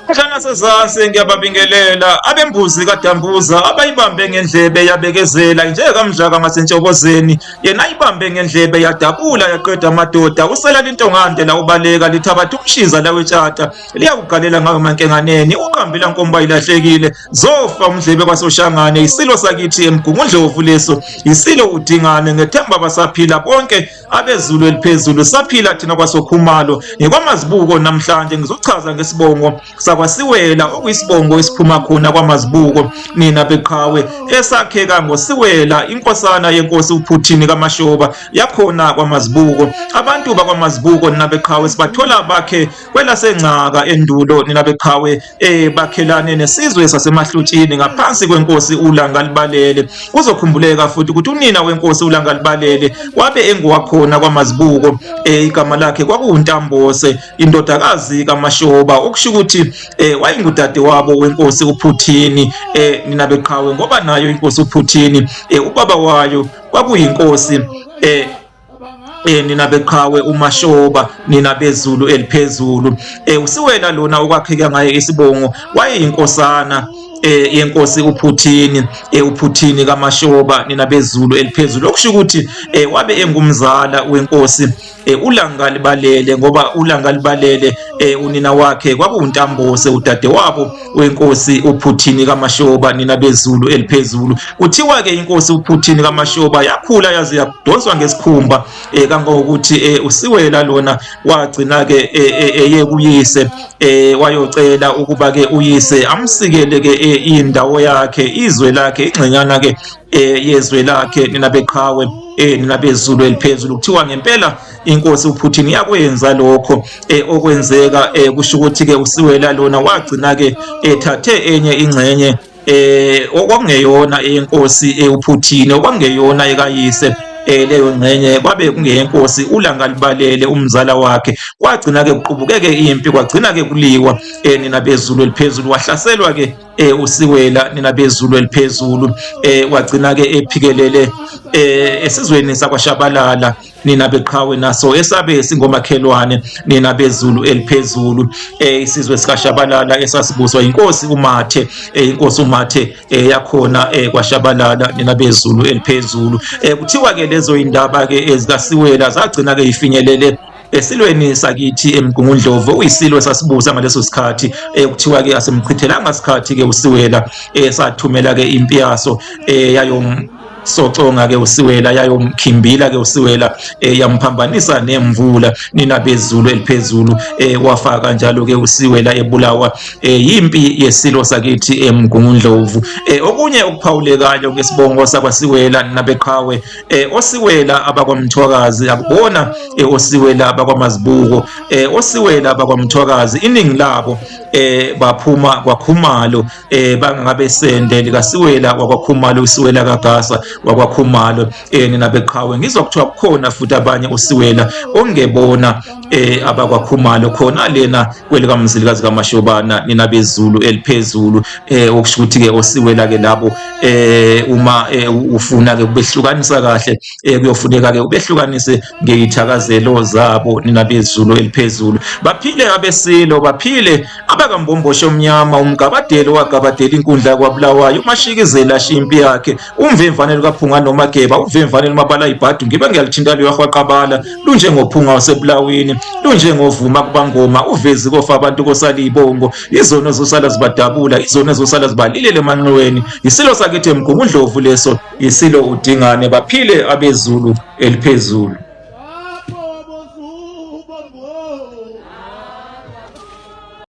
Hlana sezansi ngiyababingelela abembuzi kaDambuza abayibambe ngendlebe yabekezela njengamdlaka ngasentshokozeni yena ayibambe ngendlebe yadabula yaqeda amadoda usela lintongande la ubaleka lithabatha umshiza la wetshata liyakugalela ngayo mankenganeni uqambila nkomba ilahlekile zofa umdlebe kwasoshangane isilo sakithi emgungundlovu leso isilo udingane ngethemba basaphila bonke abezulu eliphezulu saphila thina kwasokhumalo ngekwamazibuko namhlanje ngizochaza ngesibongo sakwasiwela okuyisibongo esiphuma khona kwamazibuko nina beqhawe esakheka ngosiwela inkosana yenkosi uPhuthini kaMashoba yakhona kwamazibuko abantu bakwamazibuko nina beqhawe sibathola bakhe kwelasencaka endulo nina beqhawe bakhelane nesizwe sasemahlutshini ngaphansi kwenkosi uLanga Libalele kuzokhumbuleka futhi ukuthi unina wenkosi uLanga Libalele wabe engowakhona kwamazibuko igama lakhe kwakuNtambose indodakazi kaMashoba okusho ukuthi wayengudade wabo wenkosi uPhuthini nina beqhawe ngoba nayo inkosi uPhuthini ubaba wayo kwakuyinkosi nina beqhawe uMashoba nina bezulu eliphezulu usiwela lona okwakheka ngaye isibongo wayeyinkosana yenkosi uPhuthini uPhuthini kaMashoba nina bezulu eliphezulu okusho ukuthi wabe engumzala wenkosi uLanga Libalele ngoba uLanga Libalele unina wakhe kwakuNtambose udade wabo wenkosi uPhuthini kaMashoba nina bezulu eliphezulu kuthiwa ke inkosi uPhuthini kaMashoba yakhula yaze yadonswa ngesikhumba kangokuthi usiwela lona wagcina ke eye kuyise wayocela ukuba ke uyise amsikele ke indawo yakhe izwe lakhe ingxenyana ke yezwe lakhe nina beqhawe nina bezulu eliphezulu kuthiwa ngempela inkosi uPhuthini yakwenza lokho okwenzeka kusho ukuthi ke usiwela lona wagcina ke ethathe enye ingxenye okwangeyona inkosi uPhuthini okwangeyona ekayise leyo ngcenye kwabe kungeyenkosi uLanga Libalele umzala wakhe kwagcina ke kuqhubukeke impi kwagcina ke kuliwa nina bezulu eliphezulu wahlaselwa ke usiwela nina bezulu eliphezulu wagcina ke ephikelele esizweni sakwaShabalala nina beqhawe naso esabe singomakhelwane nina bezulu eliphezulu isizwe sikaShabalala esasibuswa inkosi uMathe inkosi uMathe yakhona kwaShabalala nina bezulu eliphezulu kuthiwa ke lezo indaba ke ezikasiwela zagcina ke ifinyelele esilweni sakithi emgungundlovu uyisilo sasibusa ngaleso sikhathi kuthiwa ke asemchithelanga isikhathi ke usiwela sathumela ke impi yaso soconga ke usiwela yayomkhimbila ke usiwela yamphambanisa nemvula nina bezulu eliphezulu wafaka njalo ke usiwela ebulawa yimpi yesilo sakithi emgungundlovu okunye okuphawulekayo ngesibongo sakwasiwela nina beqhawe osiwela abakwamthwakazi akubona osiwela abakwamazibuko osiwela abakwamthwakazi iningi labo baphuma kwaKhumalo bangabe sende likasiwela kwaKhumalo usiwela kaGasa wakwaKhumalo nina beqhawe ngizwa kuthiwa kukhona futhi abanye usiwela ongebona abakwaKhumalo khona lena kwelikamzilikazi kaMashobana nina bezulu eliphezulu okusho ukuthi ke osiwela ke labo uma ufuna ke ubehlukanisa kahle kuyofuneka ke ubehlukanise ngezithakazelo zabo nina bezulu eliphezulu baphile abesilo baphile abakambombosho omnyama umgabadelo wagabadela inkundla kwaBulawayo umashikizela shimpi yakhe umvemvanelo kaPhunga noMageba uvemvanelo mabala ibhadu ngibe ngiyalithinta leyo yaqwaqabala lunje ngophunga wasebulawini lunje ngovuma kubangoma uvezi kofa abantu kosalibongo izono zosala zibadabula izono zosala zibalilele emanqweni isilo sakithi emgungundlovu leso isilo udingane baphile abezulu eliphezulu.